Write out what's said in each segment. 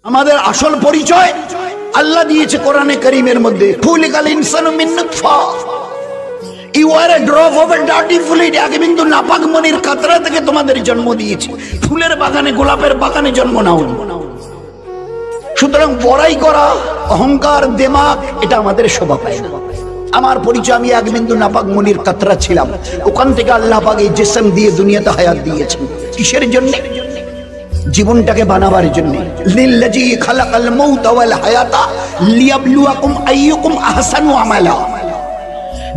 আমাদের আসল পরিচয় আল্লাহ দিয়েছে কোরআনে কারীমের মধ্যে, খুলিকাল ইনসানু মিন নুতফা, you are a drop of a dirty fluid, এক বিন্দু নাপাক মনির কাতরা থেকে তোমাদের জন্ম দিয়েছি। ফুলের বাগানে, গোলাপের বাগানে জন্ম নাওনি। সুতরাং বড়াই করা, অহংকার, দেমাগ, এটা আমাদের শোভা পায় না। আমার পরিচয়, আমি এক বিন্দু নাপাক মনির কাতরা ছিলাম, ওখান থেকে আল্লাহ পাক এই জিসম দিয়ে দুনিয়াতে হায়াত দিয়েছেন। কিসের জন্য? জীবনটাকে বানাবার জন্য। লিল্লাযী খালাকাল মাউতা ওয়াল হায়াতা লিয়াবলুয়াকুম আইয়ুকুম আহসানু আমালা।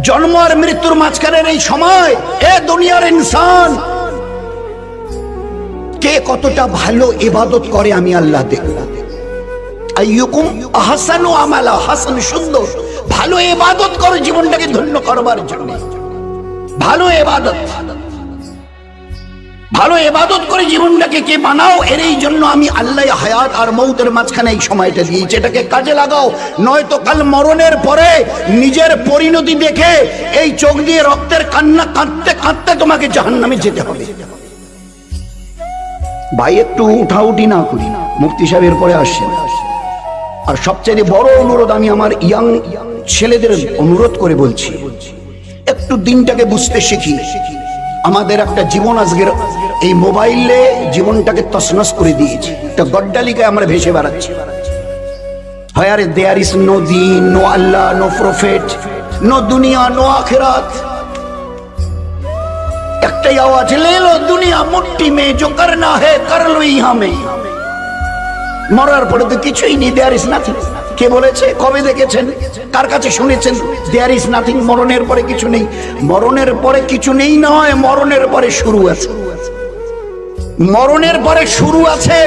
জন্ম আর মৃত্যুর মাঝখানের এই সময়, এ দুনিয়ার ইনসান, কে কতটা ভালো ইবাদত করে আমি আল্লাহ দেখব। আইয়ুকুম আহসানু আমালা, হাসান সুন্দর, ভালো ইবাদত করে জীবনটাকে ধন্য করবার জন্য। ভালো ইবাদত, ভালো ইবাদত করে জীবনটাকে কে বানাও, এর এই জন্য আমি আল্লাহ হায়াত আর মৌতের মাঝখানে এই সময়টা দিয়েছি। এটাকে কাজে লাগাও, নয়তো কাল মরণের পরে নিজের পরিণতি দেখে এই চোখ দিয়ে রক্তের কান্না কাঁদতে কাঁদতে তোমাকে জাহান্নামে যেতে হবে। ভাই একটু উঠাউঠি না করি, মুফতি সাহেবের পরে আসছেন। আর সবচেয়ে বড় অনুরোধ, আমি আমার ইয়াং ছেলেদের অনুরোধ করে বলছি, একটু দিনটাকে বুঝতে শিখি। আমাদের একটা জীবন আজকের এই মোবাইলে জীবনটাকে তছনছ করে দিয়েছে। একটা গড্ডালিকায় আমরা ভেসে বেড়াচ্ছি। হায়ার দেয়ার ইজ নো দিন, নো আল্লাহ, নো প্রফেট, নো দুনিয়া, নো আখিরাত। একটাই আওয়াজ, লে লো দুনিয়া মুট্ঠি মে, জো করনা হে কর লো ইহা মে। মরার পরে তো কিছুই নেই, দেয়ার ইজ নাথিং। কে বলেছে? কবে দেখেছেন? কার কাছে শুনেছেন দেয়ার ইজ নাথিং? মরণের পরে কিছু নেই। মরণের পরে কিছু নেই নয়, মরণের পরে শুরু আছে। মরণের পরে শুরু আছে।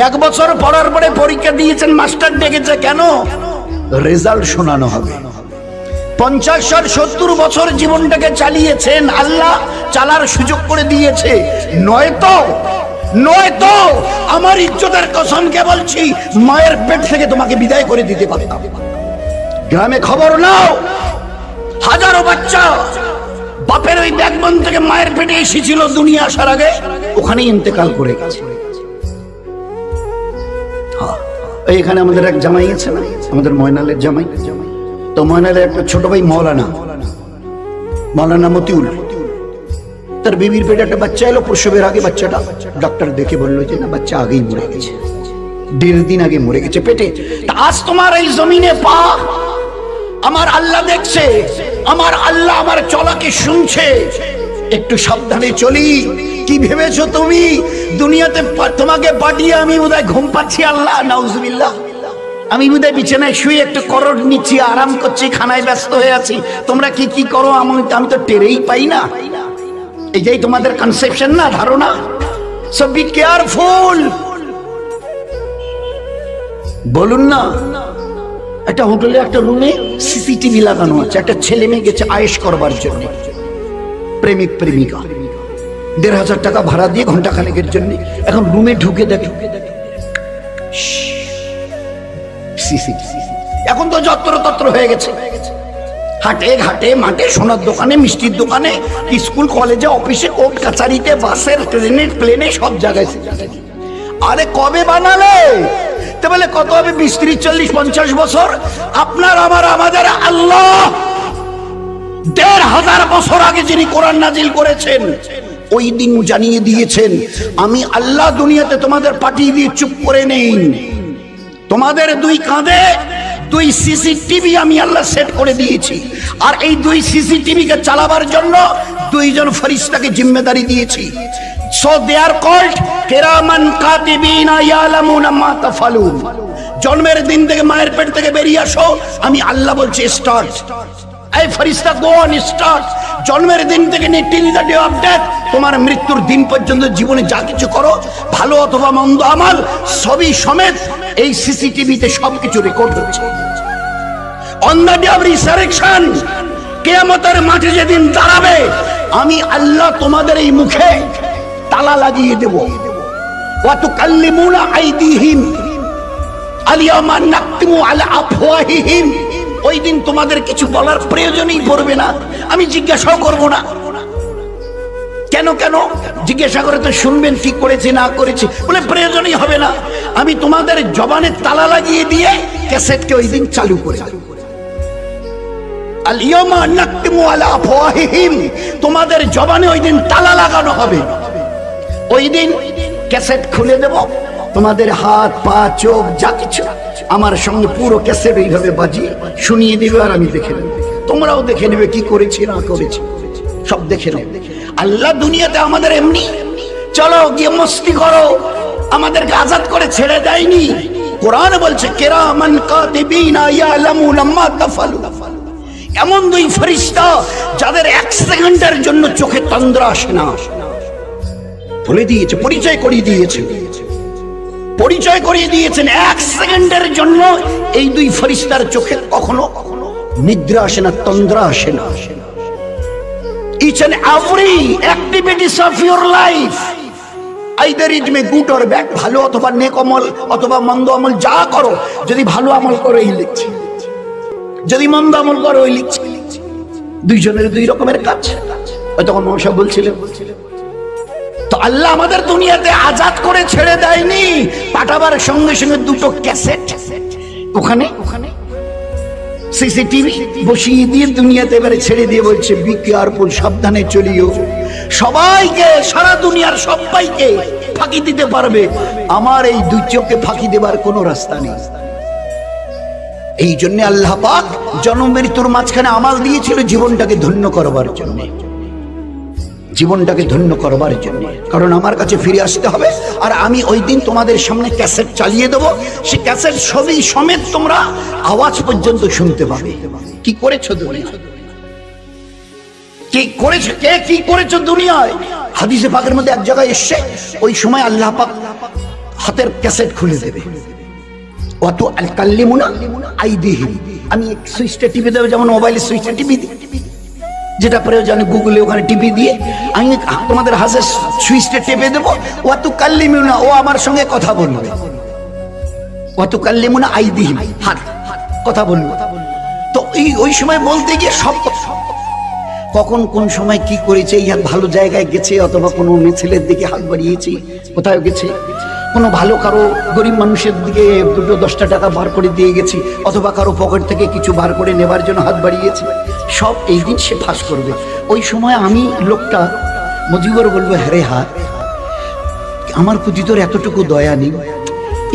1 বছর পড়ার পরে পরীক্ষা দিয়েছেন, মাস্টার ডেকেছে, কেন? রেজাল্ট শোনানো হবে। 50-70 বছর জীবনটাকে চালিয়েছেন, আল্লাহ চালার সুযোগ করে দিয়েছে। নয়তো আমার ইজ্জতের কসমকে বলছি, মায়ের পেট থেকে তোমাকে বিদায় করে দিতে পারতাম। গ্রামে খবর নাও, হাজারো বাচ্চা বাপের ওই ব্যাকবোন থেকে মায়ের পেটে এসেছিল, দুনিয়া আসার আগে ওখানেই ইন্তেকাল করে গেছে। এখানে আমাদের এক জামাই আছে না, আমাদের ময়নালের জামাই। তো ময়নালের একটা ছোট ভাই মৌলানা মতিউল, তার বিবির পেটে একটা বাচ্চা এলো। প্রসবের আগে বাচ্চাটা ডক্টর দেখে বললো যে না, বাচ্চা আগেই মরে গেছে, 1.5 দিন আগে মরে গেছে পেটে। আজ তোমার এই জমিনে পা আমার আল্লাহ দেখছে, আমার আল্লাহ আমার চলাকে শুনছে। একটু সাবধানে চলি। কি ভেবেছো তুমি দুনিয়াতে তোমাকে পাঠিয়ে আমি বোধহয় ঘুম পাচ্ছি? আল্লাহ নাউজুবিল্লাহ, আমি বোধহয় বিছানায় শুয়ে একটু করোট নিচ্ছি, আরাম করছি, খানায় ব্যস্ত হয়ে আছি। তোমরা কি করো আমি তো টেরেই পাই না। এটাই তোমাদের কনসেপশন না, ধারণা। So be careful. বলুন না, একটা হোটেলে একটা রুমে সিসিটিভি লাগানো আছে। একটা ছেলে মেয়ে গেছে আয়েশ করবার জন্য, প্রেমিক প্রেমিকা, 1,500 টাকা ভাড়া দিয়ে ঘন্টা খানেকের জন্য। এখন রুমে ঢুকে দেখে সিসিটিভি। এখন তো যত্র হয়ে গেছে, হাটে ঘাটে মাঠে, সোনার দোকানে, মিষ্টির দোকানে, স্কুল কলেজে, অফিসে, কোর্ট কাছারিতে, বাসের, ট্রেনের, প্লেনে, সব জায়গায়। আরে কবে বানালে? তো বলে কত হবে, 20, 30, 40, 50 বছর। আপনার আমাদের আল্লাহ 1,500 বছর আগে যিনি কোরআন নাজিল করেছেন, ওই দিন জানিয়ে দিয়েছেন, আমি আল্লাহ দুনিয়াতে তোমাদের পাঠিয়ে দিয়ে চুপ করে নেই। তোমাদের 2 কাঁধে 2 সিসিটিভি আমি আল্লাহ সেট করে দিয়েছি। আর এই 2 সিসিটিভি কে চালাবার জন্য 2 জন ফেরেশতাকে জিম্মেদারি দিয়েছি। সো দে আর কল্ড কিরামান কাতিবিনা ইয়ালামুনা মা তাফালুন। জন্মের দিন থেকে, মায়ের পেট থেকে বেরিয়ে আসো, আমি আল্লাহ বলছি স্টার্ট। এই ফেরেশতা গো অন স্টার্ট। জন্মের দিন থেকে নিয়ে till the day of death, তোমার মৃত্যুর দিন পর্যন্ত জীবনে যা কিছু করো, ভালো অথবা মন্দ আমল, সবই সমেত এই সিসিটিভিতে সবকিছু রেকর্ড হচ্ছে। On the day of resurrection, কিয়ামতের মাঠে যেদিন দাঁড়াবে, আমি আল্লাহ তোমাদের এই মুখে তালা লাগিয়ে দেব। ওয়া তুকাল্লিমুনা আইদিহিম আলিয়ামা নাকতিমু আলা আফওয়াহিহিম। ওই দিন তোমাদের কিছু বলার প্রয়োজনই পড়বে না, আমি জিজ্ঞাসাও করব না। কেন কেন জিজ্ঞাসা করে তো শুনবেন কি করেছি না করেছি। বলে প্রয়োজনই হবে না, আমি তোমাদের জবানে তালা লাগিয়ে দিয়ে ক্যাসেটকে ওই দিন চালু করে আল-ইয়াওমা নাকতিমু আলা আফওয়াহিহিম, তোমাদের জবানে ওই দিন তালা লাগানো হবে। ওই দিন ক্যাসেট খুলে দেব, তোমাদের হাত পা চোখ যা কিছু আমার সঙ্গে পুরো ক্যাসেট এইভাবে বাজিয়ে শুনিয়ে দিবে, আর আমি দেখে নেব, তোমরাও দেখে নেবে কি করেছি না করেছি, সব দেখে নেবে। আল্লাহ দুনিয়াতে আমাদের এমনি চলো গিয়ে মস্তি করো আমাদেরকে আজাদ করে ছেড়ে দেয়নি। কোরআন বলছে কিরামান কাতিবিনা ইয়ালামুনা মা তাফালু, এমন দুই ফেরেশতা যাদের এক সেকেন্ডের জন্য চোখে তন্দ্রা আসে না। বলে দিয়েছে, পরিচয় করিয়ে দিয়েছেন এক সেকেন্ডের জন্য এই দুই ফেরেশতার চোখে কখনো নিদ্রা আসে না, তন্দ্রা আসে না। Each and every activities of your life, either it may good or bad, ভালো অথবা নেক আমল অথবা মন্দ আমল যা করো, যদি ভালো আমল করো এই লিখছে, যদি মন্দ আমল করো ওই লিখছে। দুইজনের দুই রকমের কাজ। তখন মহাশয় বলছিলেন তো আল্লাহ আমাদের দুনিয়াতে আজাদ করে ছেড়ে দেয়নি, পাঠাবার সঙ্গে সঙ্গে দুটো ক্যাসেট ওখানে সিসিটিভি বসিয়ে দিয়ে দুনিয়াতে এবারে ছেড়ে দিয়ে বলছে বি কেয়ারফুল, সাবধানে চলিও। সবাইকে, সারা দুনিয়ার সবাইকে ফাঁকি দিতে পারবে, আমার এই দুই চোখে ফাঁকি দেবার কোনো রাস্তা নেই। এই জন্য আল্লাহ পাক জন্ম মৃত্যুর মাঝখানে আমাল দিয়েছিল জীবনটাকে ধন্য করবার জন্য, জীবনটাকে ধন্য করবার জন্য। কারণ আমার কাছে ফিরে আসতে হবে, আর আমি ওই দিন তোমাদের সামনে ক্যাসেট চালিয়ে দেবো, সে ক্যাসেট ছবি সমেত তোমরা আওয়াজ পর্যন্ত শুনতে পাবে। কি করেছো দুনিয়া, কি করেছো, কে কি করেছো দুনিয়ায়। হাদিসে পাকের মধ্যে এক জায়গায় এসছে, ওই সময় আল্লাহ পাক হাতের ক্যাসেট খুলে দেবে। অত আল কাল্লিমুনা আইদিহিম, আমি সুইচটা টিপে দেবো, যেমন মোবাইলের সুইচটা টিপে দিই, যেটা প্রয়োজন গুগলে ওখানে টিপে দিয়ে আমি তোমাদের হাতে সুইচটা টেপে দেবো। ওয়াতু কাল্লিমুনা, ও আমার সঙ্গে কথা বলবে। ওয়াতু কাল্লিমুনা আইদিহিম, হাত কথা বলবে। তো ওই সময় বলতে গিয়ে সব কখন কোন সময় কি করেছে, এই হাত ভালো জায়গায় গেছে, অথবা কোনো মেয়ে ছেলের দিকে হাত বাড়িয়েছে, কোথায় গেছে, কোনো ভালো কারো গরিব মানুষের দিকে দুটো 10টা টাকা বার করে দিয়ে গেছি, অথবা কারো পকেট থেকে কিছু বার করে নেবার জন্য হাত বাড়িয়েছে, সব এই দিন সে ফাঁস করবে। ওই সময় আমি লোকটা মুজিবর বলবো, হ্যাঁ হাত আমার প্রতি তোর এতটুকু দয়া নেই,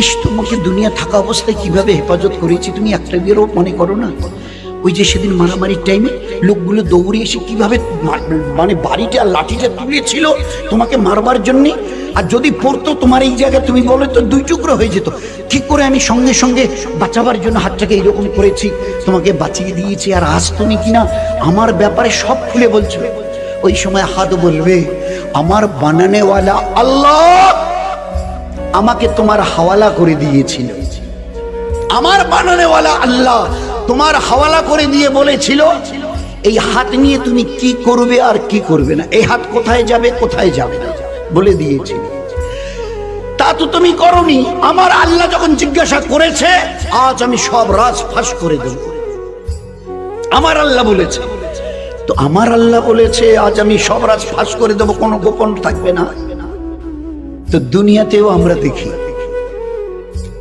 ইস তোমাকে দুনিয়া থাকা অবস্থায় কিভাবে হেফাজত করেছি তুমি একটা বিয়েরও মনে করো না। ওই যে সেদিন মারামারির টাইমে লোকগুলো দৌড়ে এসে কিভাবে মানে বাড়িটা লাঠিটা তুলেছিল তোমাকে মারবার জন্য, আর যদি পড়তো তোমার এই জায়গায় তুমি বলে তো 2 টুকরো হয়ে যেত। ঠিক করে আমি সঙ্গে সঙ্গে বাঁচাবার জন্য হাতটাকে এইরকম করেছি, তোমাকে বাঁচিয়ে দিয়েছি, আর আজ তুমি কিনা আমার ব্যাপারে সব খুলে বলছো। ওই সময় হাত বলবে, আমার বানানেওয়ালা আল্লাহ আমাকে তোমার হাওয়ালা করে দিয়েছিল, আমার বানানেওয়ালা আল্লাহ তোমার হাওয়ালা করে দিয়ে বলেছিল এই হাত নিয়ে তুমি কি করবে আর কি করবে না, এই হাত কোথায় যাবে কোথায় যাবে না বলে দিয়েছিল। তা তো তুমি করনি। আমার আল্লাহ যখন জিজ্ঞাসা করেছে, আজ আমি সব রাজ ফাঁস করে দেব, আমার আল্লাহ বলেছে। তো আমার আল্লাহ বলেছে আজ আমি সব রাজ ফাঁস করে দেব, কোনো গোপন থাকবে না। তো দুনিয়াতেও আমরা দেখি,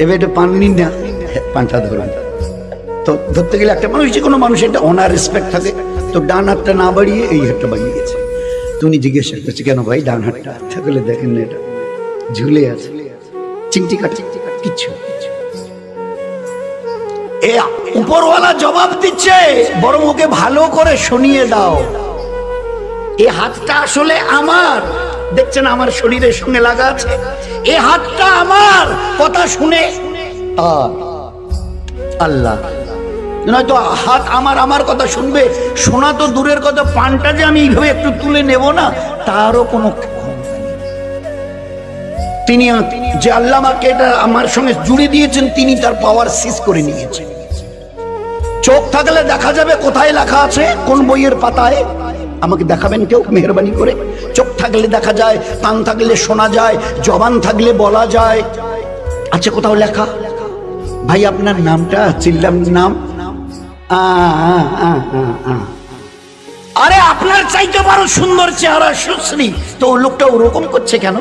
এবার এটা পাননি না, পান্থা ধরুন তো ধরতে গেলে একটা মানুষ, যে কোনো মানুষের একটা অনার রেসপেক্ট থাকে, তো ডান হাতটা না বাড়িয়ে এই হাতটা বাড়িয়ে গেছে। তুমি জিজ্ঞাসা করছি কেন ভাই ডান হাতটা, থাকলে দেখেন না এটা ঝুলে আছে, চিমটি কাটছে কিচ্ছু। এ উপরওয়ালা জবাব দিচ্ছে, বরং ওকে ভালো করে শুনিয়ে দাও, এ হাতটা আসলে আমার, দেখছেন আমার শরীরের সঙ্গে লাগা আছে, এ হাতটা আমার কথা শুনে আল্লাহ, নয়তো হাত আমার কথা শুনবে, শোনা তো দূরের কথা, পানটা যে আমি এইভাবে একটু তুলে নেব না তারও কোনো, তিনি যে আল্লাহ আমাকে এটা আমার সঙ্গে জুড়ে দিয়েছেন, তিনি তার পাওয়ার সিজ করে নিয়েছেন। চোখ থাকলে দেখা যাবে কোথায় লেখা আছে, কোন বইয়ের পাতায়, আমাকে দেখাবেন কেউ মেহরবানি করে। চোখ থাকলে দেখা যায়, কান থাকলে শোনা যায়, জবান থাকলে বলা যায়। আচ্ছা কোথাও লেখা, ভাই আপনার নামটা, চিল্লাম নাম, আরে আপনার চাইতে বড় সুন্দর চেহারা সুশ্রী, তো লোকটা ওরকম করছে কেন?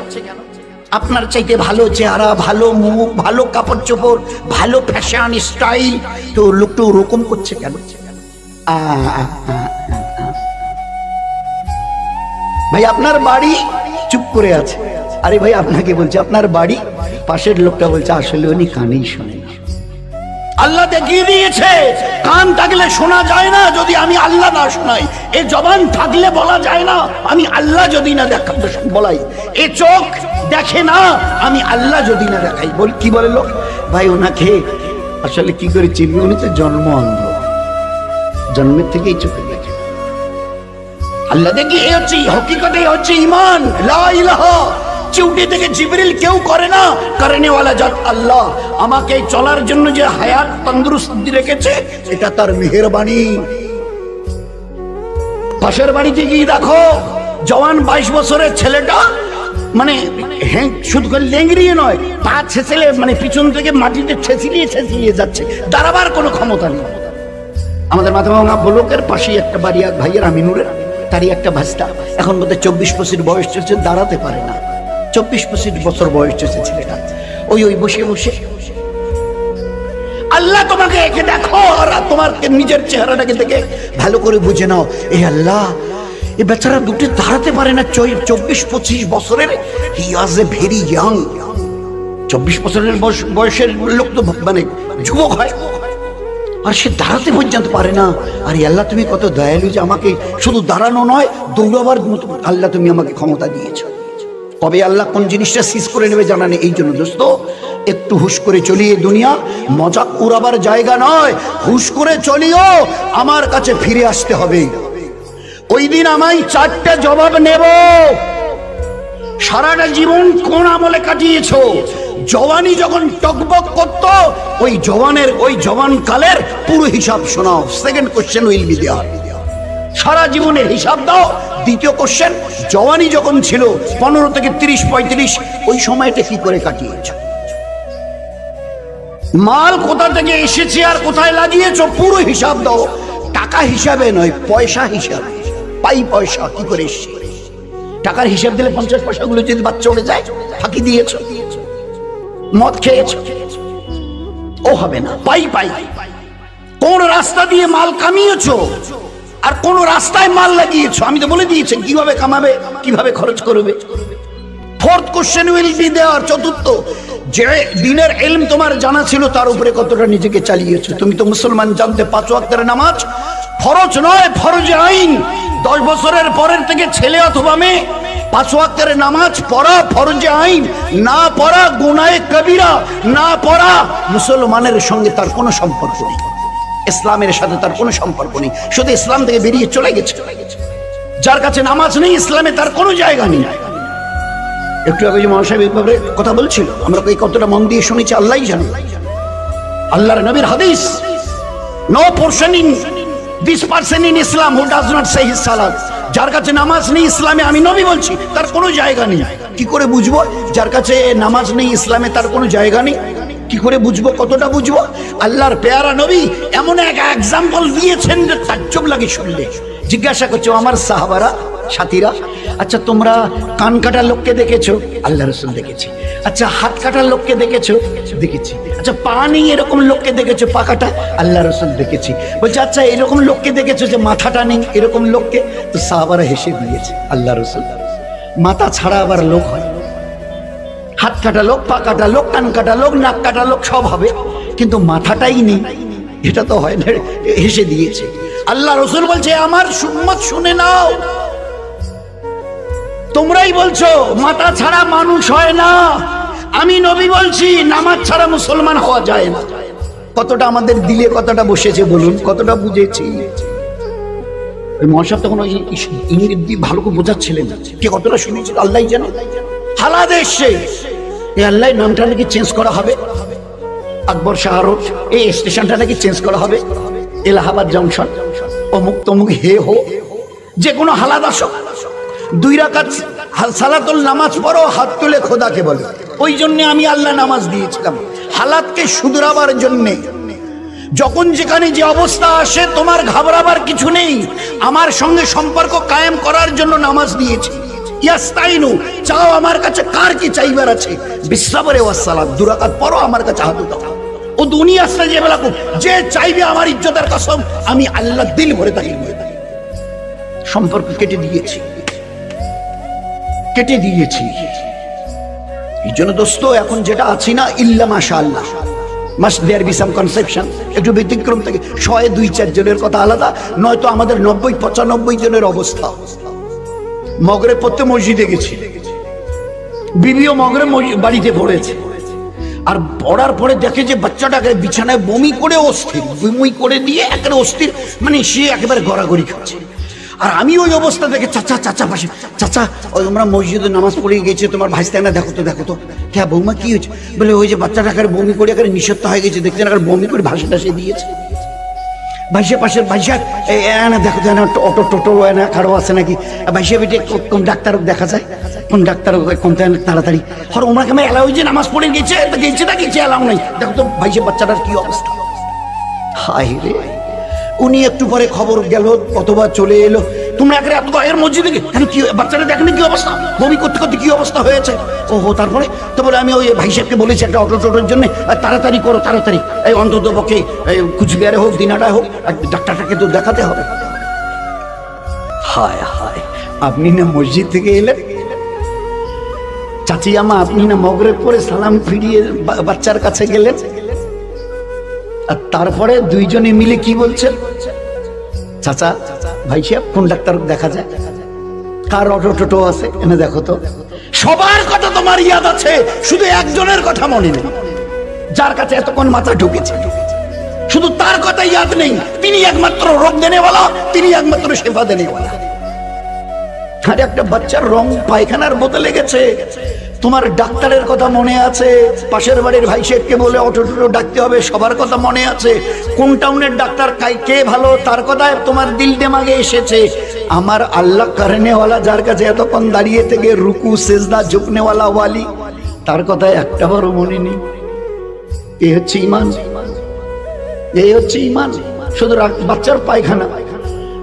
আপনার চাইতে ভালো চেহারা, ভালো মুখ, ভালো কাপড় চোপড়, ভালো ফ্যাশন স্টাইল, তো লোকটা ওরকম করছে কেন? ভাই আপনার বাড়ি, চুপ করে আছে। আরে ভাই আপনাকে বলছে আপনার বাড়ি, পাশের লোকটা বলছে আসলে উনি কানেই শোনে না। আল্লাহ দেখিয়ে দিয়েছে কান থাকলে শোনা যায় না যদি আমি আল্লাহ না শোনাই, এ জবান থাকলে বলা যায় না আমি আল্লাহ যদি না বলাই, এ চোখ দেখে না আমি আল্লাহ যদি না দেখাই। বল কি বলে লোক? ভাই ওনাকে আসলে কি করে চিনবে? উনি তো জন্ম অন্ধ, জন্মের থেকেই চোখে দেখে। আল্লাহ দেখি এ হচ্ছে হকিকতে হচ্ছে ঈমান, লা ইলাহা। চিউটি থেকে জিবরিল কেউ করে না, করেনেওয়ালা জাত আল্লাহ। আমাকে চলার জন্য যে হায়াত তন্দুরুস্তি রেখেছে এটা তার মেহেরবানি। পাশের বাড়িতে গিয়ে দেখো জওয়ান 22 বছরের ছেলেটা মানে শুধু লেংড়িয়ে নয়, পা ছেঁচলে মানে পিছন থেকে মাটিতে ছেঁচিলিয়ে যাচ্ছে, দাঁড়াবার কোনো ক্ষমতা নেই। আমাদের মাথাভাঙা ব্লকের পাশেই একটা বাড়ি এক ভাইয়ের আমিনুরের, তারই একটা ভাস্তা, এখন বোধহয় 24-25 বয়স চলছে, দাঁড়াতে পারে না। 24-25 বছর বয়স চলছে ছেলেটা, ওই বসে বসে। আল্লাহ তোমাকে একে দেখো আর তোমার নিজের চেহারাটাকে দেখে ভালো করে বুঝে নাও, এ আল্লাহ এ বেচারা দুটো দাঁড়াতে পারে না। 24-25 বছরের, হি ওয়াজ এ ভেরি ইয়াং। 24 বছরের বয়সের লোক তো মানে যুবক হয়, আর সে দাঁড়াতে পর্যন্ত পারে না। আর আল্লাহ তুমি কত দয়ালু যে আমাকে শুধু দাঁড়ানো নয় দৌড়াবার মতো আল্লাহ তুমি আমাকে ক্ষমতা দিয়েছ। কবে আল্লাহ কোন জিনিসটা সিজ করে নেবে জানা নেই। এই জন্য দোস্ত একটু হুশ করে চলিয়ে, দুনিয়া মজাক উড়াবার জায়গা নয়, হুশ করে চলিও, আমার কাছে ফিরে আসতে হবে। ওই দিন আমায় 4টা জবাব নেব। সারাটা জীবন কোন আমলে কাটিয়েছ? জওয়ানি যখন টকবক করত, ওই জওয়ান কালের পুরো হিসাব শোনাও। Second question will be there. সারা জীবনের হিসাব দাও। দ্বিতীয় কোশ্চেন, জওয়ানি যখন ছিল 15 থেকে 30-35, ওই সময়টা কি করে কাটিয়েছ? মাল কোথা থেকে এসেছে আর কোথায় লাগিয়েছ পুরো হিসাব দাও। টাকা হিসাবে নয়, পয়সা হিসাবে। পয়সা কি করে এসছে? টাকার হিসাব দিলে 50 পয়সাগুলো যদি বাচ্চা উড়ে যায়, ফাঁকি দিয়েছ, মদ খেয়েছ, ও হবে না। পাই কোন রাস্তা দিয়ে মাল কামিয়েছ আর কোন রাস্তায় মাল লাগিয়েছ, আমি তো বলে দিয়েছি কিভাবে কামাবে, কিভাবে খরচ করবে। Fourth question will be there. চতুর্থ, যে দিনের ইলম তোমার জানা ছিল তার উপরে কতটা নিজেকে চালিয়েছো। তুমি তো মুসলমান, জানতে 5 ওয়াক্তের নামাজ ফরজ নয়, ফরজে আইন। 10 বছরের পরের থেকে ছেলে অথবা মেয়ে 5 ওয়াক্তের নামাজ পড়া ফরজে আইন, না পড়া গুনাহে কবিরা, না পড়া মুসলমানের সঙ্গে তার কোনো সম্পর্ক নেই, ইসলামের সাথে তার কোনো সম্পর্ক নেই, শুধু ইসলাম থেকে বেরিয়ে চলে গেছে। যার কাছে নামাজ নেই ইসলামে তার কোনো জায়গা নেই। একটু আগে যে মহাসাহেব এই ব্যাপারে কথা বলছিল, আমরা এই কতটা মন দিয়ে শুনেছি আল্লাহই জানে। আল্লাহর নবীর হাদিস, no portion in this person in Islam who does not say his সালাত। যার কাছে নামাজ নেই ইসলামে, আমি নবী বলছি, তার কোনো জায়গা নেই। কি করে বুঝবো যার কাছে নামাজ নেই ইসলামে তার কোনো জায়গা নেই? কি করে বুঝবো? কতটা বুঝবো? আল্লাহর পেয়ারা নবী এমন এক এক্সাম্পল দিয়েছেন যে তাজ্জব লাগে শুনলে। জিজ্ঞাসা করছো আমার সাহাবারা, সাথীরা, আচ্ছা তোমরা কান কাটা লোককে দেখেছো? আল্লাহ রাসূল দেখেছি। আচ্ছা হাত কাটার লোককে দেখেছো? দেখেছি। আচ্ছা পা নেই এরকম লোককে দেখেছো পা কাটা? আল্লাহ রাসূল দেখেছি। বলছে আচ্ছা এরকম লোককে দেখেছো যে মাথাটা নেই এরকম লোককে? তো সাহাবারা হেসে দিয়েছে। আল্লাহ রাসূল মাথা ছাড়া আবার লোক হয়, হাত কাটা লোক, পা কাটা লোক, কান কাটা লোক, নাক কাটা লোক সব হবে, কিন্তু মাথাটাই নেই, এটা তো হয় না। হেসে দিয়েছে। আল্লাহ রাসূল বলছে আমার উম্মত শুনে নাও, তোমরাই বলছো মাথা ছাড়া মানুষ হয় না, আমি নবী বলছি নামাজ ছাড়া মুসলমান হওয়া যায় না। কতটা আমাদের দিলে কতটা বসেছে বলুন, কতটা বুঝেছি। ওই মহাসাব তখন ওই ইংরেজি দিয়ে ভালো করে বোঝাচ্ছিলেন, কে কতটা শুনেছিল আল্লাহই জানে। হালাদে এসছে, এই আল্লাহ নামটা নাকি চেঞ্জ করা হবে, আকবর শাহ রোড এই স্টেশনটা নাকি চেঞ্জ করা হবে, এলাহাবাদ জংশন, অমুক তমুক হে হো, যে কোনো হালাত আসো, 2 রাকাত সালাতুল নামাজ পড়ো, হাত তুলে খোদাকে বলো। ওই জন্য আমি আল্লাহ নামাজ দিয়েছিলাম, হালাতকে শুধরাবার জন্যে। যখন যেখানে যে অবস্থা আসে তোমার ঘাবড়াবার কিছু নেই। আমার সঙ্গে সম্পর্ক কায়েম করার জন্য নামাজ দিয়েছি। ইয়াস্তাইনু, চাও আমার কাছে, কার কি চাইবার আছে? বিসসাবরি ওয়াস সালাত, 2 রাকাত পড়ো, আমার কাছে হাত উঠাও। ও দুনিয়া আস্তাজিবা লাকুম, যে চাইবে আমার ইজ্জতের কসম আমি আল্লাহ দিল ভরে তাকে সম্পর্ক কেটে দিয়েছি। এই জন্য দোস্ত, এখন যেটা আছি না, ইল্লা মাশাআল্লাহ, must there be some conception. একটু ব্যতিক্রম থেকে 100-2-4 জনের কথা আলাদা, নয়তো আমাদের 90-95 জনের অবস্থা। মগরে পড়তে মসজিদে গেছি, বিবিও মগরে বাড়িতে পড়েছে, আর পড়ার পরে দেখে যে বাচ্চাটাকে বিছানায় বমি করে অস্থির, বমি করে দিয়ে একেবারে অস্থির, মানে সে একেবারে গড়াগড়ি খাচ্ছে। আর আমি ওই অবস্থা দেখে চাচা পাশে, চাচা ওই আমরা মসজিদে নামাজ পড়ে গেছে, তোমার ভাইস্তা না, দেখো তো হ্যাঁ বৌমা কি হয়েছে? বলে ওই যে বাচ্চাটাকে বমি করে একেবারে নিষেধ হয়ে গেছে, দেখছেন একেবারে বমি করে ভাসে টাসে দিয়েছে। ভাইসা পাশের ভাইসা দেখো অটো টোটো খাড়ো আছে নাকি, ভাইসা বেটে কোন ডাক্তার দেখা যায়, কোন ডাক্তার কোন তাড়াতাড়ি হর ওমরা কেমন এলাও যে নামাজ পড়ে গেছে এলাও নাই, দেখো তো ভাইসা বাচ্চাটার কি অবস্থা। হায় রে, উনি একটু পরে খবর গেল, কতবার চলে এলো, তোমরা একেবারে এত এর মসজিদে কেন, কি বাচ্চাটা দেখেনি কি অবস্থা, বমি করতে করতে কি অবস্থা হয়েছে। ওহো, তারপরে তো বলে আমি ওই ভাই সাহেবকে বলেছি একটা অটো টোটোর জন্য, তাড়াতাড়ি করো, তাড়াতাড়ি, এই অন্তত পক্ষে কুচবিহারে হোক দিনাটায় হোক, ডাক্তারটাকে তো দেখাতে হবে। হায় হায়, আপনি না মসজিদ থেকে এলেন, চাচি আমা আপনি না মগরে পরে সালাম ফিরিয়ে বাচ্চার কাছে গেলেন, আর তারপরে দুইজনে মিলে কি বলছেন, চাচা ভাই সাহেব কোন ডাক্তার দেখা যায়, কার অটো টোটো আছে এনে দেখো তো। সবার কথা তোমার ইয়াদ আছে, শুধু একজনের কথা মনে নেই, যার কাছে এতক্ষণ মাথা ঢুকেছে, শুধু তার কথা ইয়াদ নেই। তিনি একমাত্র রোগ দেনেওয়ালা, তিনি একমাত্র সেবা দেনেওয়ালা। আর একটা বাচ্চার রং পায়খানার বোতলে গেছে, তোমার ডাক্তারের কথা মনে আছে, পাশের বাড়ির ভাই সাহেবকে বলে অটো টোটো ডাকতে হবে, সবার কথা মনে আছে, কোন টাউনের ডাক্তার কে ভালো তার কথা তোমার দিল দেমাগে এসেছে। আমার আল্লাহ করনেওয়ালা, যার কাছে এতক্ষণ দাঁড়িয়ে থেকে রুকু সেজদা ঝুঁকনেওয়ালা ওয়ালি, তার কথা একটাবারও মনে নেই। এই হচ্ছে ঈমান, এই হচ্ছে ঈমান। শুধু বাচ্চার পায়খানা,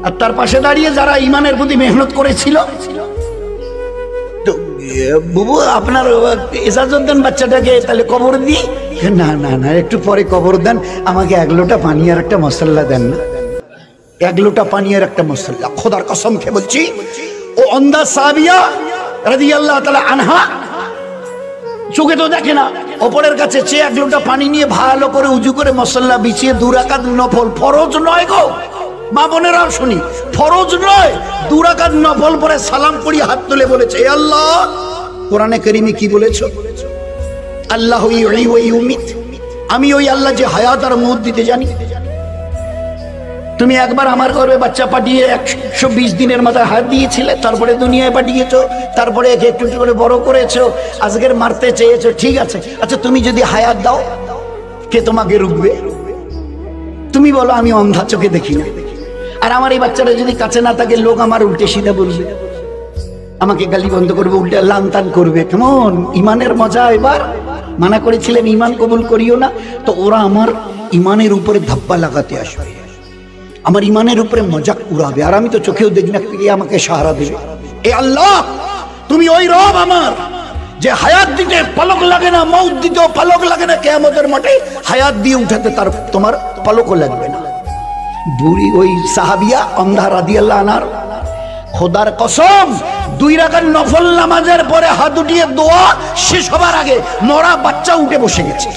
আর তার পাশে দাঁড়িয়ে যারা ঈমানের প্রতি মেহনত করেছিল, বুবু আপনার ইজাজত দেন বাচ্চাটাকে, তাহলে কবর দিই। না না না, একটু পরে কবর দেন, আমাকে 1 লোটা পানি আর একটা মশলা দেন না, 1 লোটা পানি আর একটা মশলা। খোদার কসম খেয়ে বলছি, ও অন্ধা সাহাবিয়া রাদিয়াল্লাহু তাআলা আনহা চোখে তো দেখে না, ওপরের কাছে চেয়ে 1 লোটা পানি নিয়ে ভালো করে উজু করে মশলা বিছিয়ে 2 রাকাত নফল, ফরজ নয় গো মা বোনেরাও শুনি, ফরজ নয়, 2 রাকাত নফল পরে সালাম পড়ি হাত তুলে বলেছে, হে আল্লাহ, কোরআনে কারীমে কি বলেছো, আল্লাহু ইউহয়ী ওয়া ইউমীত, আমি ওই আল্লাহ যে হায়াত আর মওত দিতে জানি। তুমি একবার আমার গর্ভে বাচ্চা পাঠিয়ে 120 দিনের মাথায় হাত দিয়েছিলে, তারপরে দুনিয়ায় পাঠিয়েছো, তারপরে একটু একটু করে বড় করেছো, আজকের মারতে চেয়েছো, ঠিক আছে। আচ্ছা তুমি যদি হায়াত দাও, কে তোমাকে রুখবে? তুমি বলো আমি অন্ধা, চোখে দেখি না, আর আমার এই বাচ্চাটা যদি কাছে না থাকে, লোক আমার উল্টে সিধা বলবে, আমাকে গালি বন্ধ করবে, উল্টে লানতান করবে। কেমন ঈমানের মজা। এবার মানা করেছিলেন ঈমান কবুল করিও না, তো ওরা আমার ঈমানের উপরে ধাপ্পা লাগাতে আসবে, আমার ঈমানের উপরে মজাক উড়াবে, আর আমি তো চোখেও দেখি না, কে আমাকে সাহারা দেবে। এ আল্লাহ, তুমি ওই রব আমার, যে হায়াত দিতে পলক লাগে না, মওত দিতেও পলক লাগে না, কিয়ামতের মাঠে হায়াত দিয়ে উঠাতে তার তোমার পলকও লাগবে না। বুড়ি ওই সাহাবিয়া অন্ধা রাদিয়াল্লাহু আনহার, খোদার কসম, 2 রাকাত নফল নামাজের পরে হাত উঠিয়ে দোয়া শেষ হবার আগে মরা বাচ্চা উঠে বসে গেছে,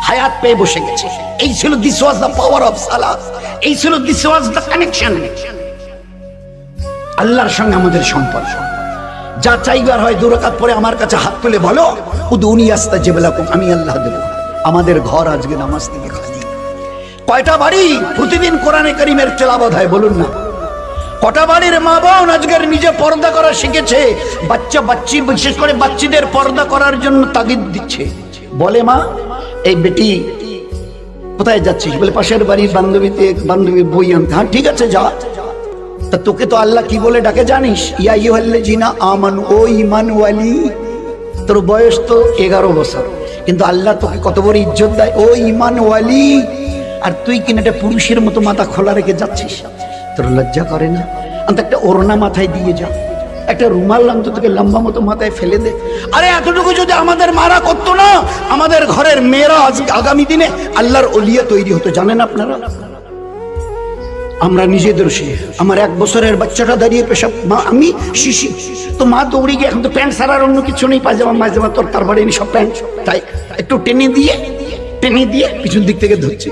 হায়াত পেয়ে বসে গেছে। এই ছিল, this was the power of সালাত, এই ছিল, দিস ওয়াজ দ্য কানেকশন। আল্লাহর সঙ্গে আমাদের সম্পর্ক, যা চাইবার হয় 2 রাকাত পরে আমার কাছে হাত তুলে বলো, উদুনি আস্তাজিব লাকুম, আমি আল্লাহ দেব। আমাদের ঘর আজকে নামাজ থেকে খালি। কয়টা বাড়ি প্রতিদিন কোরআনে কারীমের তেলাওয়াত হয় বলুন না? কটা বাড়ির মা বোন আজকের নিজে পর্দা করা শিখেছে, বাচ্চি বিশেষ করে বাচ্চিদের পর্দা করার জন্য তাগিদ দিচ্ছে, বলে মা এই বেটি কোথায় যাচ্ছিস? বলে পাশের বাড়ির বান্ধবী বই আনতে। হ্যাঁ ঠিক আছে যা। তা তোকে তো আল্লাহ কি বলে ডাকে জানিস? ইয়া আইয়ুহাল্লাযীনা আমানু, ও ঈমানওয়ালি। তোর বয়স তো 11 বছর, কিন্তু আল্লাহ তোকে কত বড় ইজ্জত দেয়, ও ঈমানওয়ালি। আর তুই কিনা একটা পুরুষের মতো মাথা খোলা রেখে যাচ্ছিস, তোর লজ্জা করে না? অন্ত একটা ওড়না মাথায় দিয়ে যা, একটা রুমাল অন্তত লম্বা মতো মাথায় ফেলে দে। আরে এতটুকু যদি আমাদের মারা করতো না, আমাদের ঘরের মেয়েরা আগামী দিনে আল্লাহর ওলিয়া তৈরি হতো। জানেন আপনারা, আমরা নিজেদের সে, আমার 1 বছরের বাচ্চাটা দাঁড়িয়ে পেশাব, মা আমি শিশি, তো মা দৌড়ে গিয়ে, এখন তো প্যান্ট ছাড়ার অন্য কিছু নেই, পায়জামা মাঝজামা তোর তার বাড়ি সব প্যান্ট, তাই একটু টেনে দিয়ে পিছন দিক থেকে ধরছে,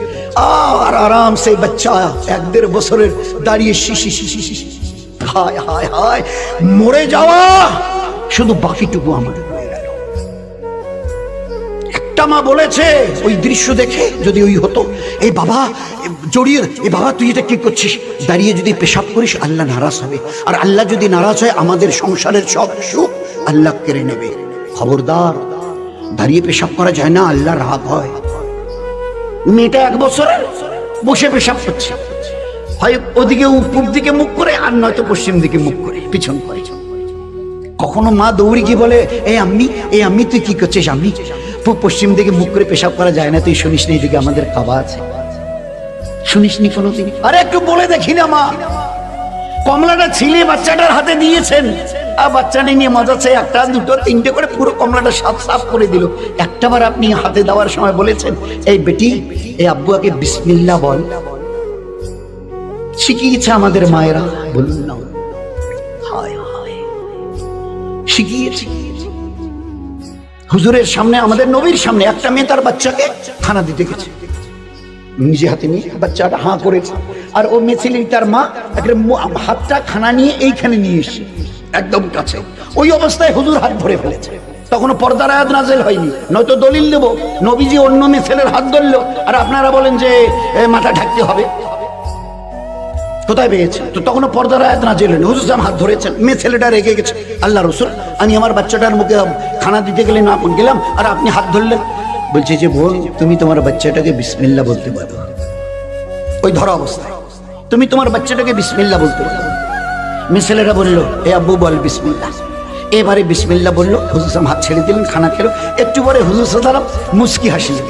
আর আরাম সে বাচ্চা 1-1.5 বছরের দাঁড়িয়ে শিশি শিশি শিশি। হায় হায় হায়, মরে যাওয়া শুধু বাকিটুকু আমাদের হয়ে গেল। একটা মা বলেছে ওই দৃশ্য দেখে, যদি ওই হতো, এই বাবা জড়িয়ে, এই বাবা তুই এটা কি করছিস, দাঁড়িয়ে যদি পেশাব করিস আল্লাহ নারাজ হবে, আর আল্লাহ যদি নারাজ হয় আমাদের সংসারের সব সুখ আল্লাহ কেড়ে নেবে। খবরদার, দাঁড়িয়ে পেশাব করা যায় না, আল্লাহ রাগ হয়। মেয়েটা 1 বছরের বসে পেশাব করছে, হয় ওদিকে পূর্ব দিকে মুখ করে, আর নয়তো পশ্চিম দিকে মুখ করে, পিছন করে। কখনো মা দৌড়ি কি বলে, এই আম্মি তুই কি করছিস, আমি পশ্চিম দিকে মুখ করে পেশাব করা যায় না, তুই শুনিস নি এদিকে আমাদের কাবা আছে, শুনিস নি কোনোদিন? আরে একটু বলে দেখি না মা। কমলাটা ছিলে বাচ্চাটার হাতে দিয়েছেন, আর বাচ্চাটা নিয়ে মজাচ্ছে, 1, 2, 3টে করে পুরো কমলাটা সাফ করে দিল। একটাবার আপনি হাতে দেওয়ার সময় বলেছেন, এই বেটি, এই আব্বুকে বিসমিল্লাহ বল? শিখিয়েছে আমাদের মায়েরা, বলুন না? হায় হায়, শিখিয়েছে। হুজুরের সামনে, আমাদের নবীর সামনে একটা মেয়ে তার বাচ্চাকে খানা দিতে গেছে, নিজে হাতে নিয়ে বাচ্চাটা হাঁ করেছে, আর ও মেয়ে ছেলে তার মা একটা হাতটা খানা নিয়ে এইখানে নিয়ে এসছে একদম কাছে। ওই অবস্থায় হুজুর হাত ধরে ফেলেছে, তখনও পর্দার আয়াত নাযিল হয়নি, নয়তো দলিল দেব নবীজি অন্য মেয়ে ছেলের হাত ধরলো, আর আপনারা বলেন যে মাথা ঢাকতে হবে। কোথায় পেয়েছে? তো তখনও পর্দার আয়াত নাযিল হয়নি, হুজুর সাহেব হাত ধরেছেন। মেয়ে ছেলেটা রেগে গেছে, আল্লাহ রাসূল, আমি আমার বাচ্চাটার মুখে খানা দিতে গেলে না গেলাম, আর আপনি হাত ধরলেন। বলছে যে বোন, তুমি তোমার বাচ্চাটাকে বিসমিল্লাহ বলতে পারো? ওই ধরা অবস্থায় তুমি তোমার বাচ্চাটাকে বিসমিল্লাহ বলতে পারো? মেয়ে ছেলেটা বললো, এ আব্বু বল বিসমিল্লাহ। এবারে বিসমিল্লাহ বললো, হুজুর সাহেব হাত ছেড়ে দিলেন, খানা খেলো। একটু পরে হুজুর সাল্লাল্লাহু আলাইহি ওয়াসাল্লাম মুচকি হাসলেন।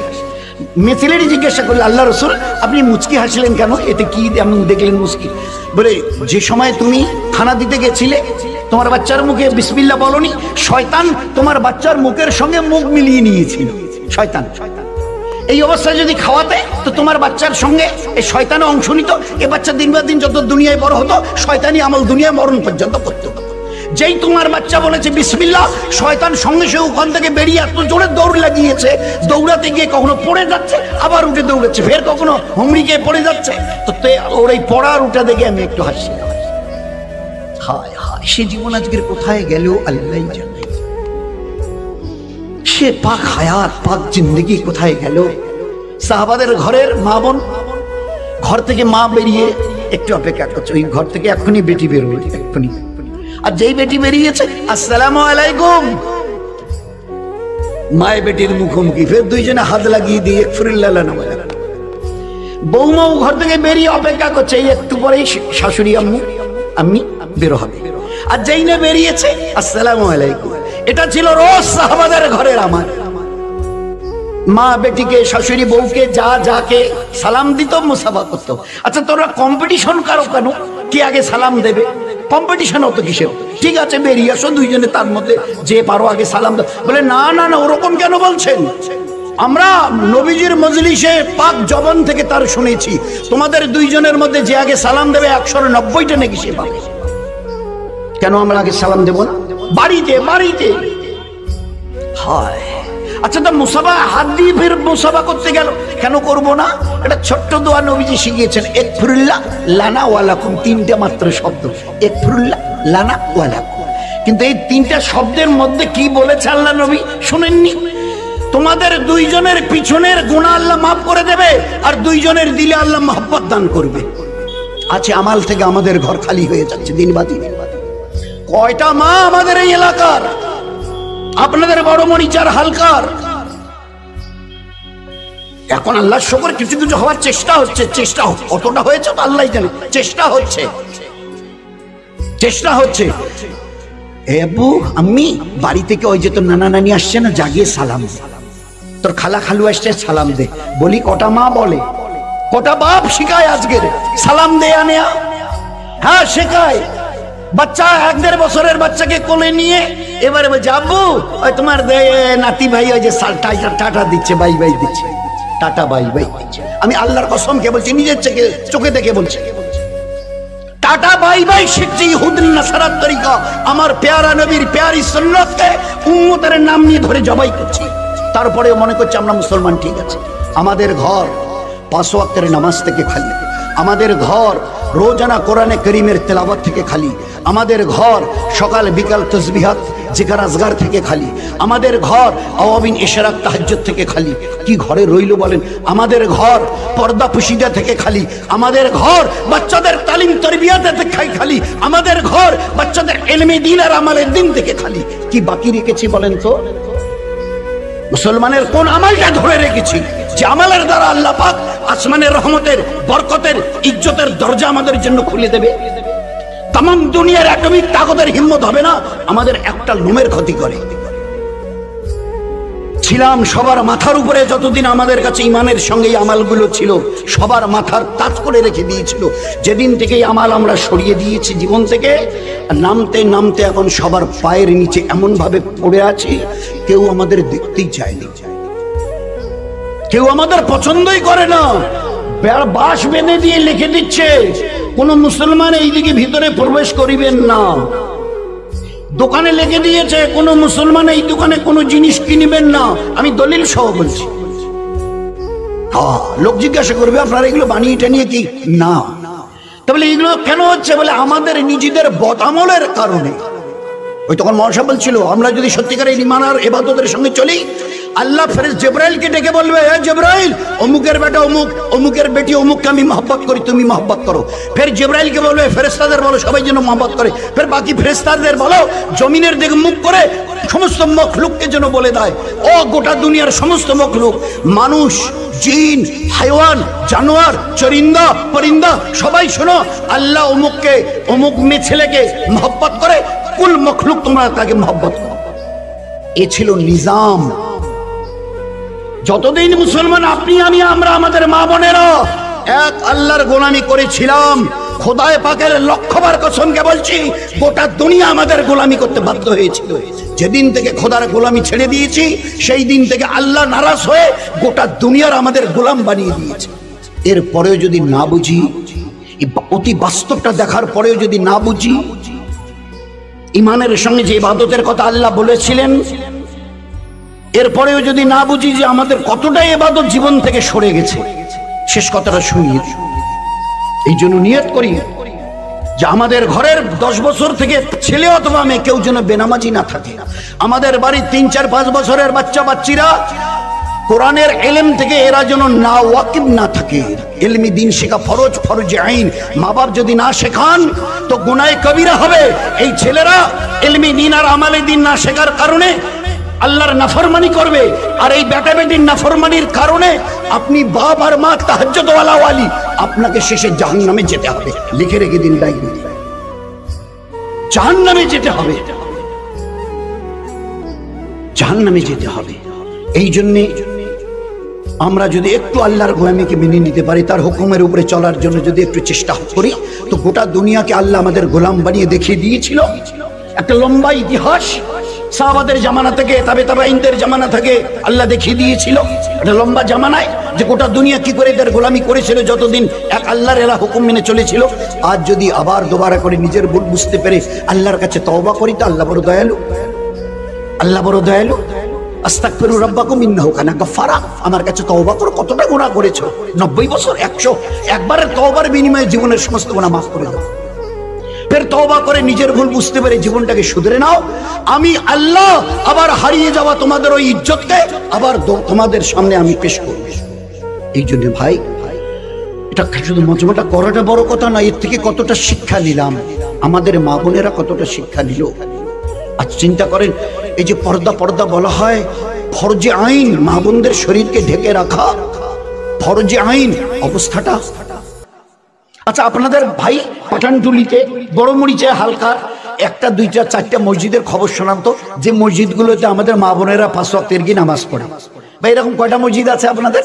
মেয়ে ছেলেটি জিজ্ঞাসা করলো, আল্লাহ রাসূল, আপনি মুচকি হাসলেন কেন? এতে কি এমন দেখলেন মুচকি? বলে, যে সময় তুমি খানা দিতে গেছিলে তোমার বাচ্চার মুখে বিসমিল্লাহ বলনি, শয়তান তোমার বাচ্চার মুখের সঙ্গে মুখ মিলিয়ে নিয়েছিল। শয়তান এই অবস্থায় যদি খাওয়াতে, তো তোমার বাচ্চার সঙ্গে এই শয়তানে অংশ নিত। এ বাচ্চা দিন বা দিন যত দুনিয়ায় বড় হতো, শয়তানি আমল দুনিয়ায় মরণ পর্যন্ত করতে হতো। যেই তোমার বাচ্চা বলেছে বিসমিল্লাহ, শয়তান সঙ্গে সঙ্গে ওখান থেকে বেরিয়ে এত জোরে দৌড় লাগিয়েছে, দৌড়াতে গিয়ে কখনো পড়ে যাচ্ছে, আবার উঠে দৌড়াচ্ছে, ফের কখনো হুমড়ি গিয়ে পড়ে যাচ্ছে। তো ওর এই পড়ার উঠা দেখে আমি একটু হাসি। হায় হায়, সে জীবন আজকের কোথায় গেল আল্লাহই জানে। সে পাক হায়াত, পাক জিন্দেগি কোথায় গেল? সাহাবাদের ঘরের মা বোন, ঘর থেকে মা বেরিয়ে একটু অপেক্ষা করছে, ওই ঘর থেকে এক্ষুনি বেটি বেরোবে, এক্ষুনি। আর যেই বেটি বেরিয়েছে, আসসালামু আলাইকুম, মায়ের বেটির মুখোমুখি, ফের দুইজনে হাত লাগিয়ে দিয়ে বৌমাও ঘর থেকে বেরিয়ে অপেক্ষা করছে, এই একটু পরেই শাশুড়ি আম্মি বেরো হবে। আর যেই না বেরিয়েছে, আসসালামু আলাইকুম। এটা ছিল রোজ সাহাবাদের ঘরের আমার। মা বেটিকে, শাশুড়ি বউকে, যাকে সালাম দিত, মুসাফা করতো। আচ্ছা, তোরা কম্পিটিশন কারো কেন, কে আগে সালাম দেবে? কম্পিটিশন হতো কিসের? ঠিক আছে, বেরিয়ে আসো দুইজনে, তার মধ্যে যে পারো আগে সালাম দাও। বলে, না না না, ওরকম কেন বলছেন? আমরা নবীজির মজলিসে পাক জবান থেকে তার শুনেছি, তোমাদের দুইজনের মধ্যে যে আগে সালাম দেবে 190টা নাকি সে পাবে। কেন আমরা আগে সালাম দেব না? বাড়িতে বাড়িতে। হায়, আচ্ছা, তো মুসাফা হাত দিয়ে ফের মুসাফা করতে গেল, কেন করব না? এটা ছোট্ট দোয়া নবীজি শিখিয়েছেন, একফিরুল্লাহ লানা ওয়ালাকুম, 3টা মাত্র শব্দ, একফিরুল্লাহ লানা ওয়ালাকুম। কিন্তু এই 3টা শব্দের মধ্যে কি বলেছে আল্লাহ নবী শুনেননি? তোমাদের দুইজনের পিছনের গুনাহ আল্লাহ মাফ করে দেবে, আর দুইজনের দিলে আল্লাহ মহব্বত দান করবে। আছে আমাল থেকে আমাদের ঘর খালি হয়ে যাচ্ছে দিন বা দিন। কয়টা মা আমাদের এই এলাকার, আপনাদের বড় মরিচার হালকার, এখন আল্লাহর শুকর কিছু কিছু হওয়ার চেষ্টা হচ্ছে। চেষ্টা কতটা হয়েছে তো আল্লাহই জানে, চেষ্টা হচ্ছে, চেষ্টা হচ্ছে। এ আব্বু আম্মি, বাড়ি থেকে ওই যে তোর নানা নানি আসছে না, জাগিয়ে সালাম দে। তোর খালা খালু আসছে, সালাম দে। বলি, কটা মা বলে? কটা বাপ শিখায় আজকের সালাম দেয়া নেয়া, হ্যাঁ শেখায়। বাচ্চা 1-1.5 বছরের বাচ্চাকে কোলে নিয়ে এবারে যাবো ওই তোমার নাতি ভাই ওই যে টাটা দিচ্ছে, বাই বাই দিচ্ছে, টাটা বাই বাই দিচ্ছে। আমি আল্লাহর কসমকে বলছি, নিজের চোখে দেখে বলছি, টাটা বাই বাই শিখছি ইহুদি নাসারার তরিকা। আমার পেয়ারা নবীর পেয়ারি সুন্নতকে উম্মতের নাম নিয়ে ধরে জবাই করছি, তারপরেও মনে করছে আমরা মুসলমান। ঠিক আছে, আমাদের ঘর 5 ওয়াক্তের নামাজ থেকে খালি, আমাদের ঘর রোজানা কোরআনে করিমের তেলাওয়াত থেকে খালি, আমাদের ঘর সকাল বিকাল তসবিহাত জিকির আজগার থেকে খালি, আমাদের ঘর আওয়াবিন ইশরাক তাহাজ্জুদ থেকে খালি। কি ঘরে রইল বলেন? আমাদের ঘর পর্দা পুশিদা থেকে খালি, আমাদের ঘর বাচ্চাদের তালিম তরবিয়াতে থেকে খালি, আমাদের ঘর বাচ্চাদের ইলমে দ্বীন আর আমলের দ্বীন থেকে খালি। কি বাকি রেখেছি বলেন তো? মুসলমানের কোন আমলটা ধরে রেখেছি যে আমলের দ্বারা আল্লাহ পাক আসমানের রহমতের, বরকতের, ইজ্জতের দরজা আমাদের জন্য খুলে দেবে? তাম দুনিয়ার অ্যাটমিক তাকতের হিম্মত হবে না আমাদের একটা লোমের ক্ষতি করে। ছিলাম সবার মাথার উপরে যতদিন আমাদের কাছে ইমানের সঙ্গে এই আমলগুলো ছিল, সবার মাথার তাজ করে রেখে দিয়েছিল। যেদিন থেকে এই আমল আমরা সরিয়ে দিয়েছি জীবন থেকে, নামতে নামতে এখন সবার পায়ের নিচে এমন ভাবে পড়ে আছি, কেউ আমাদের দেখতেই চায়নি, কেউ আমাদের পছন্দই করে না। বাঁশ বেঁধে দিয়ে লিখে দিচ্ছে কোন মুসলমান এইদিকে ভিতরে প্রবেশ করিবেন না। দোকানে লিখে দিয়েছে কোন মুসলমান এই দোকানে কোনো জিনিস কিনবেন না। আমি দলিল সহ বলছি। হ্যাঁ, লোক জিজ্ঞাসা করবে আপনারা এগুলো বানিয়ে টানিয়ে কি? না। তাহলে এগুলো কেন হচ্ছে? বলে আমাদের নিজেদের বদামলের কারণে। ওই তখন মহাশয় বলছিল আমরা যদি সত্যিকারের ঈমান আর ইবাদতের সঙ্গে চলি, আল্লাহ ফেরেশতা জিবরাইলকে ডেকে বলবে, হে জিবরাইল, অমুকের বেটা অমুক, অমুকের বেটি অমুককে আমি মহব্বত করি, তুমি মহব্বত করো। ফের জিবরাইলকে বলবে ফেরেশতাদের বলো সবাই যেন মহব্বত করে। ফের বাকি ফেরেশতাদের বলো জমিনের দিকে মুখ করে সমস্ত মখলুককে যেন বলে দেয়, ও গোটা দুনিয়ার সমস্ত মখলুক, মানুষ, জিন, হাইওয়ান, জানোয়ার, চরিন্দা, পরিন্দা, সবাই শোনো, আল্লাহ অমুককে, অমুক মেয়ে ছেলেকে মহব্বত করে, কুল মখলুক তোমরা তাকে মহব্বত করো। এ ছিল নিজাম। যতদিন মুসলমান আপনি আমি আমরা আমাদের মা বোনেরা এক আল্লাহর গোলামি করেছিলাম, খোদায়ে পাকের লক্ষবার কসমকে বলছি, গোটা দুনিয়া আমাদের গোলামি করতে বাধ্য হয়েছিল। যেদিন থেকে খোদার গোলামি ছেড়ে দিয়েছি, সেই দিন থেকে আল্লাহ নারাজ হয়ে গোটা দুনিয়ার আমাদের গোলাম বানিয়ে দিয়েছে। এরপরেও যদি না বুঝি, অতি বাস্তবটা দেখার পরেও যদি না বুঝি, ইমানের সঙ্গে যে ইবাদতের কথা আল্লাহ বলেছিলেন, এরপরেও যদি না বুঝি যে আমাদের কতটা ইবাদত জীবন থেকে সরে গেছে, শেষ কথাটা শুনিয়ে। এই জন্য নিয়ত করি যে আমাদের ঘরের 10 বছর থেকে ছেলে অথবা মেয়ে কেউ যেন বেনামাজি না থাকে। আমাদের বাড়ির 3, 4, 5 বছরের বাচ্চা বাচ্চিরা কোরআনের ইলম থেকে এরা যেন না ওয়াকিব না থাকে। ইলমি দিন শেখা ফরজ, ফরজে আইন। মা বাপ যদি না শেখান তো গুনাহে কবিরা হবে। এই ছেলেরা ইলমি দিন আর আমালে দিন না শেখার কারণে আল্লাহর নাফরমানি করবে, আর এই বেটা বেটির নাফরমানির কারণে আপনি বাপ আর মা তাহাজ্জুদ ওয়ালা ওয়ালি, আপনাকে শেষে জাহান্নামে যেতে হবে। লিখে রেখে দিন ডাইরি, জাহান্নামে যেতে হবে, জাহান্নামে যেতে হবে। এই জন্যে আমরা যদি একটু আল্লাহর গোলামিকে মেনে নিতে পারি, তার হুকুমের উপরে চলার জন্য যদি একটু চেষ্টা করি, তো গোটা দুনিয়াকে আল্লাহ আমাদের গোলাম বানিয়ে দেখিয়ে দিয়েছিল। একটা লম্বা ইতিহাস সাহাবাদের জামানা থেকে, তাবেঈনদের জামানা থেকে আল্লাহ দেখিয়ে দিয়েছিল। একটা লম্বা জামানায় যে গোটা দুনিয়া কি করে এদের গোলামি করেছিল, যতদিন এক আল্লাহর এরা হুকুম মেনে চলেছিল। আজ যদি আবার দোবারা করে নিজের ভুল বুঝতে পেরে আল্লাহর কাছে তওবা করি, তো আল্লাহ বড় দয়ালু, আল্লাহ বড় দয়ালু। আস্তাগফিরু রাব্বাকুম ইন্নাহু কানা গাফফারা, আমার কাছে তওবা করো। কতটা গুনাহ করেছো? 90 বছর, 100, একবারের তওবার বিনিময়ে জীবনের সমস্ত গুনাহ মাফ করে দাও। ফের তওবা করে নিজের ভুল বুঝতে পেরে জীবনটাকে শুধরে নাও। আমি আল্লাহ আবার হারিয়ে যাওয়া তোমাদের ওই ইজ্জতকে আবার তোমাদের সামনে আমি পেশ করব। এই জন্য ভাই, এটা শুধু মজমাটা করাটা বড় কথা না, এর থেকে কতটা শিক্ষা নিলাম, আমাদের মা বোনেরা কতটা শিক্ষা নিল। আজ চিন্তা করেন, এই যে পর্দা পর্দা বলা হয়, ফরজে আইন, মা বোনদের শরীরকে ঢেকে রাখা ফরজে আইন, অবস্থাটা। আচ্ছা, আপনাদের ভাই পাঠানটুলিতে বড় মরিচে হালকা 1টা 2টা 4টা মসজিদের খবর শোনান তো, যে মসজিদগুলোতে আমাদের মা বোনেরা 5 ওয়াক্তের কি নামাজ পড়ে। ভাই এরকম কয়টা মসজিদ আছে আপনাদের?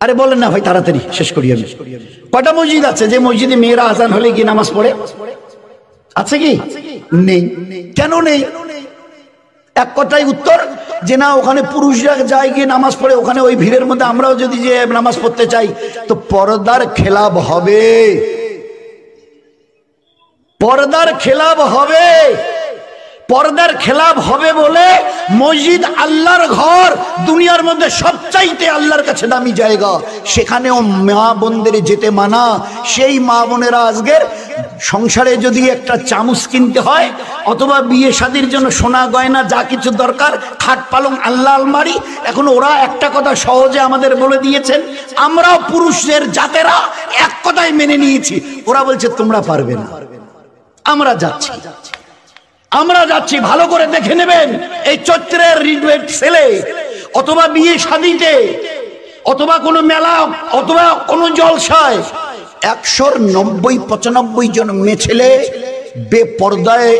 আরে বলেন না ভাই, তাড়াতাড়ি শেষ করি আমি। কয়টা মসজিদ আছে যে মসজিদে মেয়েরা আজান হলে গিয়ে নামাজ পড়ে? আছে কি? নেই। কেন নেই? এক কথায় উত্তর যে না, ওখানে পুরুষরা যায় গিয়ে নামাজ পড়ে, ওখানে ওই ভিড়ের মধ্যে আমরাও যদি যে নামাজ পড়তে চাই তো পর্দার খেলাপ হবে, পর্দার খেলাপ হবে। পর্দার খেলাপ হবে বলে মসজিদ আল্লাহর ঘর, দুনিয়ার মধ্যে সবচাইতে আল্লাহর কাছে দামি জায়গা, সেখানেও মা বোনদের যেতে মানা। সেই মা বোনেরা আজকের সংসারে যদি একটা চামচ কিনতে হয় অথবা বিয়ে শাদীর জন্য সোনা গয়না যা কিছু দরকার, খাট পালং আল্লাহ আলমারি, এখন ওরা একটা কথা সহজে আমাদের বলে দিয়েছেন, আমরাও পুরুষদের জাতেরা এক কথায় মেনে নিয়েছি। ওরা বলছে তোমরা পারবে না, আমরা যাচ্ছি, আমরা যাচ্ছি। ভালো করে দেখে নেবেন, এই চৈত্রের রিডওয়েট ছেলে অথবা বিয়ে শাদীতে অথবা কোনো মেলা অথবা কোনো জলসায় 190-95 জন মেয়ে ছেলে বেপর্দায়